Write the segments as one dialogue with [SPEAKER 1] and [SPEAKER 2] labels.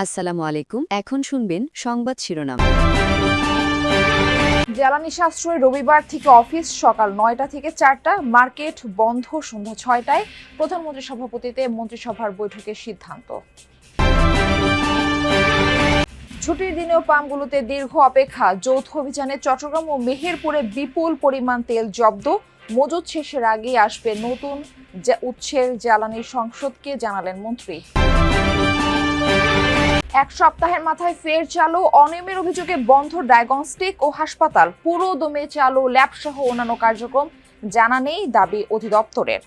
[SPEAKER 1] আসসালামু আলাইকুম। এখন শুনবেন সংবাদ শিরোনাম।
[SPEAKER 2] জ্বালানি সাশ্রয় রবিবার থেকে অফিস সকাল ৯টা থেকে ৪টা, মার্কেট বন্ধ সন্ধ্যা ৬টায়। প্রধানমন্ত্রীর সভাপতিত্বে মন্ত্রিসভার বৈঠকের সিদ্ধান্ত। ছুটির দিনেও পাম্পগুলোতে দীর্ঘ অপেক্ষা। যৌথ অভিযানে চট্টগ্রাম ও মেহেরপুরে বিপুল পরিমাণ তেল জব্দ। মজুদ শেষের আগেই আসবে নতুন উৎসের জ্বালানি সংসদকে জানালেন মন্ত্রী। এক সপ্তাহের মাথায় ফের চালু, অনিয়মের অভিযোগে বন্ধ ডায়াগনস্টিক ও হাসপাতাল। পুরো দমে চালু ল্যাব সহ অন্যান্য কার্যক্রম, জানা নেই দাবি অধিদপ্তরের।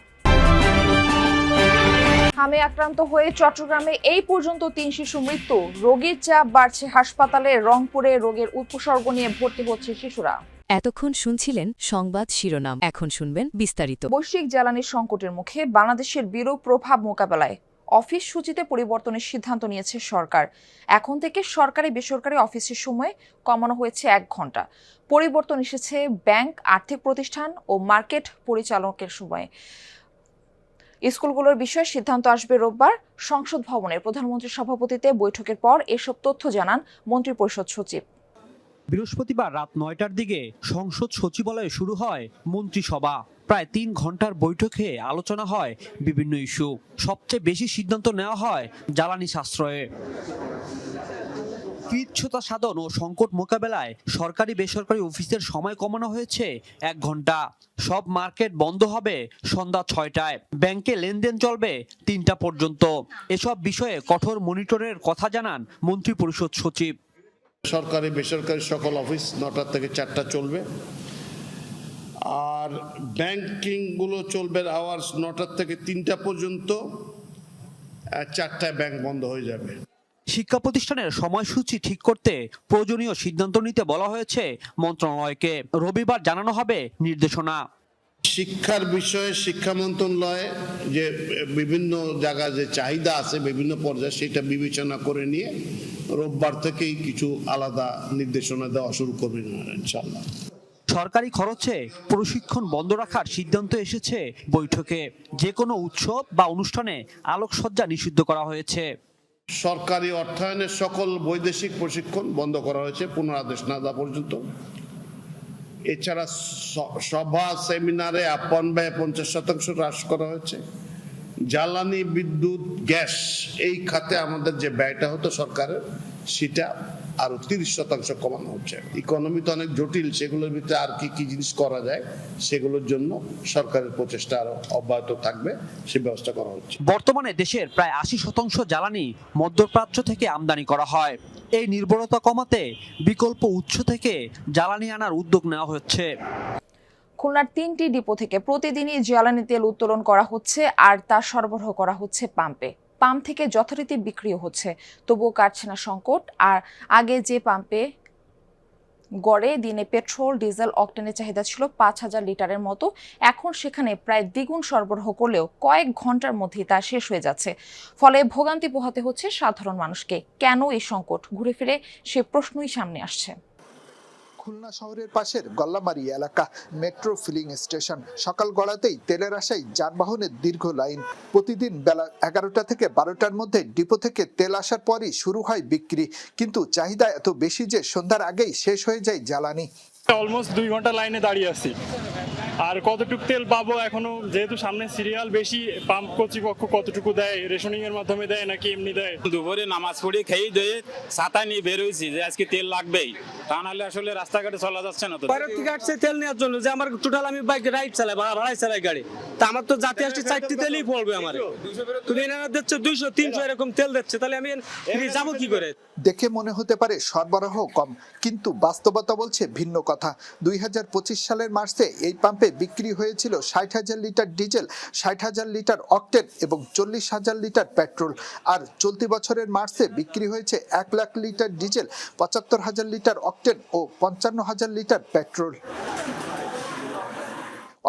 [SPEAKER 2] হামে আক্রান্ত হয়ে চট্টগ্রামে এই পর্যন্ত ৩ শিশু মৃত্যু। রোগীর চাপ বাড়ছে হাসপাতালে। রংপুরে রোগের উপসর্গ নিয়ে ভর্তি হচ্ছে শিশুরা।
[SPEAKER 1] এতক্ষণ শুনছিলেন সংবাদ শিরোনাম। এখন শুনবেন বিস্তারিত।
[SPEAKER 2] বৈশ্বিক জ্বালানি সংকটের মুখে বাংলাদেশের বিরূপ প্রভাব মোকাবেলায় অফিস সূচিতে পরিবর্তনের সিদ্ধান্ত নিয়েছে সরকার। এখন থেকে সরকারি বেসরকারি অফিসের সময় কমানো হয়েছে ১ ঘন্টা। পরিবর্তন এসেছে ব্যাংক, আর্থিক প্রতিষ্ঠান ও মার্কেট পরিচালকের সময়ে। স্কুলগুলোর বিষয়ে সিদ্ধান্ত আসবে রোববার। সংসদ ভবনের প্রধানমন্ত্রীর সভাপতিত্বে বৈঠকের পর এসব তথ্য জানান মন্ত্রিপরিষদ সচিব।
[SPEAKER 3] বৃহস্পতিবার রাত ৯টার দিকে সংসদ সচিবালয়ে শুরু হয় মন্ত্রিসভা। প্রায় ৩ ঘন্টার বৈঠকে আলোচনা হয় বিভিন্ন ইস্যু। সবচেয়ে বেশি সিদ্ধান্ত নেওয়া হয় জ্বালানি সাশ্রয়ে। কৃচ্ছ্রতা সাধন ও সংকট মোকাবেলায় সরকারি বেসরকারি অফিসের সময় কমানো হয়েছে ১ ঘন্টা। সব মার্কেট বন্ধ হবে সন্ধ্যা ৬টায়। ব্যাংকে লেনদেন চলবে ৩টা পর্যন্ত। এসব বিষয়ে কঠোর মনিটরের কথা জানান মন্ত্রিপরিষদ সচিব।
[SPEAKER 4] সরকারি বেসরকারি সকল অফিস ৯টা থেকে ৪টা চলবে, আর ব্যাংকিংগুলো চলবে আওয়ার্স ৯টা থেকে ৩টা পর্যন্ত। ৪টায় ব্যাংক বন্ধ হয়ে যাবে।
[SPEAKER 3] শিক্ষা প্রতিষ্ঠানের সময়সূচি ঠিক করতে প্রয়োজনীয় সিদ্ধান্ত নিতে বলা হয়েছে মন্ত্রণালয়কে। রবিবার জানানো হবে নির্দেশনা।
[SPEAKER 4] শিক্ষার বিষয়ে শিক্ষা মন্ত্রণালয়ে যে বিভিন্ন জায়গায় যে চাহিদা আছে বিভিন্ন পর্যায়ে, সেটা বিবেচনা করে নিয়ে রোববার থেকেই কিছু আলাদা নির্দেশনা দেওয়া শুরু করবেন ইনশাআল্লাহ।
[SPEAKER 3] সরকারি খরচে প্রশিক্ষণ বন্ধ রাখার সিদ্ধান্ত এসেছে বৈঠকে। যে কোনো উৎসব বা অনুষ্ঠানে আলোকসজ্জা নিষিদ্ধ করা হয়েছে।
[SPEAKER 4] সরকারি অর্থায়নের সকল বৈদেশিক প্রশিক্ষণ বন্ধ করা হয়েছে পুনরাদেশ না দেওয়া পর্যন্ত। এছাড়া সভা সেমিনারে আপ্যায়ন ব্যয় ৫০% হ্রাস করা হয়েছে। জ্বালানি, বিদ্যুৎ, গ্যাস এই খাতে আমাদের যে ব্যয়টা হতো সরকারের, সেটা আরো ৩০% কমানো হচ্ছে। ইকোনমি তো অনেক জটিল, সেগুলোর ভিতরে আর কি কি জিনিস করা যায় সেগুলোর জন্য সরকারের প্রচেষ্টা আরো অব্যাহত থাকবে, সে ব্যবস্থা করা হচ্ছে।
[SPEAKER 3] বর্তমানে দেশের প্রায় ৮০% জ্বালানি মধ্যপ্রাচ্য থেকে আমদানি করা হয়। এই নির্ভরতা কমাতে বিকল্প উৎস থেকে জ্বালানি আনার উদ্যোগ নেওয়া হচ্ছে।
[SPEAKER 2] খুলনার ৩টি ডিপো থেকে প্রতিদিনই জ্বালানি তেল উত্তোলন করা হচ্ছে, আর তা সরবরাহ করা হচ্ছে পাম্পে। পাম্প থেকে যথারীতি বিক্রিও হচ্ছে, তবুও কাটছে না সংকট। আর আগে যে পাম্পে গড়ে দিনে পেট্রোল, ডিজেল, অকটেনের চাহিদা ছিল ৫,০০০ লিটারের মতো, এখন সেখানে প্রায় দ্বিগুণ সরবরাহ করলেও কয়েক ঘন্টার মধ্যেই তা শেষ হয়ে যাচ্ছে। ফলে ভোগান্তি পোহাতে হচ্ছে সাধারণ মানুষকে। কেন এই সংকট? ঘুরে ফিরে সে প্রশ্নই সামনে আসছে।
[SPEAKER 5] খুলনা শহরের পাশের গল্লামারি এলাকা, মেট্রো ফিলিং স্টেশন। সকাল গড়াতেই তেলের আশায় যানবাহনের দীর্ঘ লাইন। প্রতিদিন বেলা ১১টা থেকে ১২টার মধ্যে ডিপো থেকে তেল আসার পরই শুরু হয় বিক্রি, কিন্তু চাহিদা এত বেশি যে সন্ধ্যার আগেই শেষ হয়ে যায় জ্বালানি।
[SPEAKER 6] অলমোস্ট 2 ঘন্টা লাইনে দাঁড়িয়ে আছি, আর কতটুকু তেল পাবো এখনো, যেহেতু সামনে সিরিয়াল বেশি। পাম্প কর্তৃপক্ষ কতটুকু দেয়, রেশনিং এর মাধ্যমে দেয় নাকি এমনি দেয়?
[SPEAKER 7] দুপুরে নামাজ পড়ে খেয়ে দিয়ে ছাতা নিয়ে বের হয়েছি যে আজকে তেল লাগবেই, তা নাহলে আসলে রাস্তাঘাটে চলা যাচ্ছে না। তো
[SPEAKER 8] বাইরের থেকে আসছে তেল নেওয়ার জন্য, যে আমার টোটাল আমি বাইক রাইড চালাই, ভাড়ায় চালাই গাড়ি, তা আমার তো জাতি আসছে 4টি তেলই পড়বে আমার। তুমি এনারা দিচ্ছে ২০০ ৩০০ এরকম তেল দিচ্ছে, তাহলে আমি যাবো কি করে?
[SPEAKER 5] দেখে মনে হতে পারে সরবরাহ কম, কিন্তু বাস্তবতা বলছে ভিন্ন কথা। ২০২৫ সালের মার্চে এই পাম্পে বিক্রি হয়েছিল ৬০,০০০ লিটার ডিজেল, ৬০,০০০ লিটার অকটেন এবং ৪০,০০০ লিটার পেট্রোল। আর চলতি বছরের মার্চে বিক্রি হয়েছে ১,০০,০০০ লিটার ডিজেল, ৭৫,০০০ লিটার অকটেন ও ৫৫,০০০ লিটার পেট্রোল।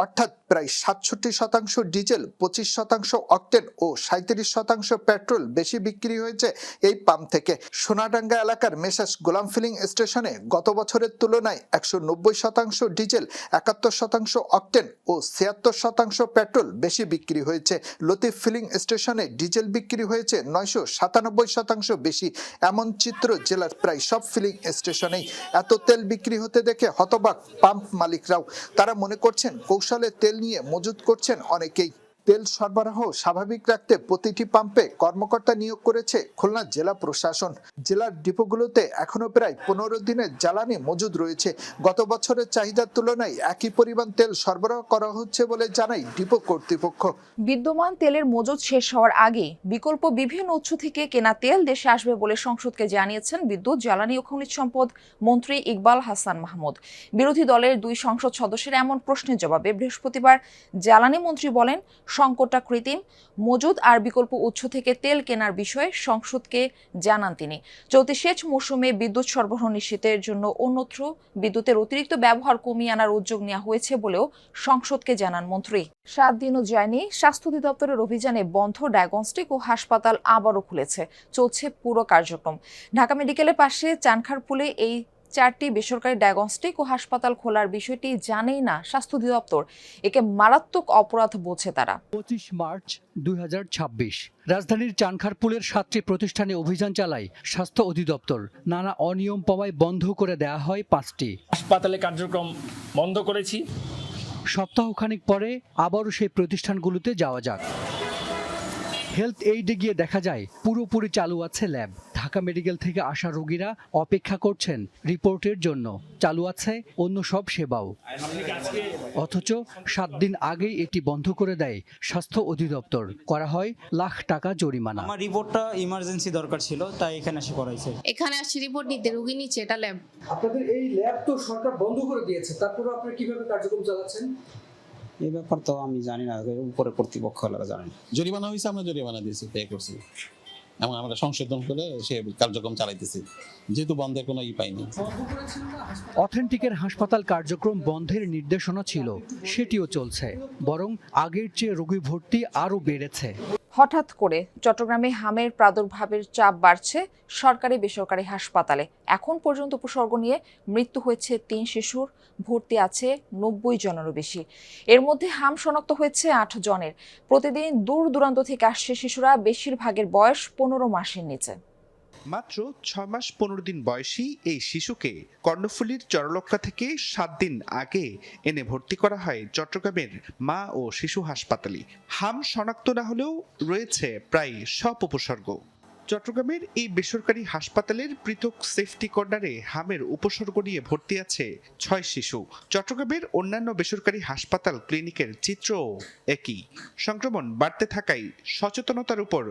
[SPEAKER 5] অর্থাৎ প্রায় ৬৭% ডিজেল, 25% অকটেন ও 37% পেট্রোল বেশি বিক্রি হয়েছে এই পাম্প থেকে। সোনাডাঙ্গা এলাকার মেসাস গোলাম ফিলিং স্টেশনে গত বছরের তুলনায় ১৯০% ডিজেল, ৭১% অকটেন ও ৭৬% পেট্রোল বেশি বিক্রি হয়েছে। লতিফ ফিলিং স্টেশনে ডিজেল বিক্রি হয়েছে ৯৯৭% বেশি। এমন চিত্র জেলার প্রায় সব ফিলিং স্টেশনেই। এত তেল বিক্রি হতে দেখে হতবাক পাম্প মালিকরাও। তারা মনে করছেন কৌশলে তেল নিয়ে মজুত করছেন অনেকেই। তেল সরবরাহ স্বাভাবিক রাখতে প্রতিটি পাম্পে কর্মকর্তা নিয়োগ করেছে খুলনা জেলা প্রশাসন। জেলার ডিপোগুলোতে এখনো প্রায় 15 দিনের জ্বালানি মজুদ রয়েছে। গত বছরের চাহিদার তুলনায় একই পরিমাণ তেল সরবরাহ করা হচ্ছে বলে জানায় ডিপো কর্তৃপক্ষ।
[SPEAKER 2] বিদ্যমান তেলের মজুদ শেষ হওয়ার আগে বিকল্প বিভিন্ন উৎস থেকে কেনা তেল দেশে আসবে বলে সংসদকে জানিয়েছেন বিদ্যুৎ, জ্বালানি ও খনিজ সম্পদ মন্ত্রী ইকবাল হাসান মাহমুদ। বিরোধী দলের 2 সংসদ সদস্যের এমন প্রশ্নের জবাবে বৃহস্পতিবার জ্বালানি মন্ত্রী বলেন, সংকটটা কৃত্রিম। মজুদ আর বিকল্প উৎস থেকে তেল কেনার বিষয়ে সংসদকে জানান তিনি। চলতি সেচ মৌসুমে বিদ্যুৎ সরবরাহ নিশ্চিতের জন্য অন্যত্র বিদ্যুতের অতিরিক্ত ব্যবহার কমিয়ে আনার উদ্যোগ নেওয়া হয়েছে বলেও সংসদকে জানান মন্ত্রী। 7 দিনও যায়নি স্বাস্থ্য অধিদপ্তরের অভিযানে বন্ধ ডায়াগনস্টিক ও হাসপাতাল আবারও খুলেছে। চলছে পুরো কার্যক্রম। ঢাকা মেডিকেলের পাশে চানখারপুলে এই 4টি বেসরকারি ডায়াগনস্টিক ও হাসপাতাল খোলার বিষয়টি জানেই না স্বাস্থ্য অধিদপ্তর। একে মারাত্মক অপরাধ বোঝে তারা।
[SPEAKER 9] 25 মার্চ 2026 রাজধানীর চানখারপুলের 7টি প্রতিষ্ঠানে অভিযান চালায় স্বাস্থ্য অধিদপ্তর। নানা অনিয়ম পাওয়ায় বন্ধ করে দেয়া হয় 5টি।
[SPEAKER 10] হাসপাতালে কার্যক্রম বন্ধ করেছি।
[SPEAKER 9] সপ্তাহখানেক পরে আবারও সেই প্রতিষ্ঠানগুলোতে যাওয়া যাক। হেলথ এইডে গিয়ে দেখা যায় পুরোপুরি চালু আছে ল্যাব। ঢাকা মেডিকেল থেকে আসা রোগীরা অপেক্ষা করছেন রিপোর্টের জন্য। চালু আছে অন্য সব সেবাও। অথচ 7 দিন আগেই এটি বন্ধ করে দেয় স্বাস্থ্য অধিদপ্তর। করা হয় লাখ টাকা জরিমানা।
[SPEAKER 11] আমার রিপোর্টটা ইমার্জেন্সি দরকার ছিল, তাই এখানে এসে করাইছে।
[SPEAKER 12] এখানে আসছি রিপোর্ট নিতে, রোগী নিচ্ছে, এটা ল্যাব।
[SPEAKER 13] আপনাদের এই ল্যাব তো সরকার বন্ধ করে দিয়েছে, তারপরে আপনারা কিভাবে কার্যক্রম চালাচ্ছেন?
[SPEAKER 11] এই ব্যাপার তো আমি জানি না, উপরে কর্তৃপক্ষ জানেন।
[SPEAKER 14] জরিমানা হয়েছে, আমরা জরিমানা দিয়েছি, পে করছি এবং আমরা সংশোধন করে সে কার্যক্রম চালাইতেছি, যেহেতু বন্ধের কোনো পাইনি।
[SPEAKER 9] অথেন্টিকের হাসপাতাল কার্যক্রম বন্ধের নির্দেশনা ছিল, সেটিও চলছে, বরং আগের চেয়ে রোগী ভর্তি আরও বেড়েছে।
[SPEAKER 2] হঠাৎ করে চট্টগ্রামে হামের প্রাদুর্ভাবের চাপ বাড়ছে সরকারি বেসরকারি হাসপাতালে। এখন পর্যন্ত উপসর্গ নিয়ে মৃত্যু হয়েছে 3 শিশুর, ভর্তি আছে 90 জনেরও বেশি। এর মধ্যে হাম শনাক্ত হয়েছে 8 জনের। প্রতিদিন দূর দূরান্ত থেকে আসছে শিশুরা, বেশিরভাগের বয়স 15 মাসের নিচে।
[SPEAKER 15] মাত্র 6 মাস 15 দিন বয়সী এই শিশুকে কর্ণফুলীর চরলক্কা থেকে 7 দিন আগে এনে ভর্তি করা হয় চট্টগ্রামের মা ও শিশু হাসপাতালে। হাম শনাক্ত না হলেও রয়েছে প্রায় সব উপসর্গ। চট্টগ্রামের এই বেসরকারি হাসপাতালের পৃথক সেফটি কর্নারে হামের উপসর্গ নিয়ে ভর্তি আছে 6 শিশু। চট্টগ্রামের অন্যান্য বেসরকারি হাসপাতাল ক্লিনিকের চিত্রও একই। সংক্রমণ বাড়তে থাকায় সচেতনতার উপর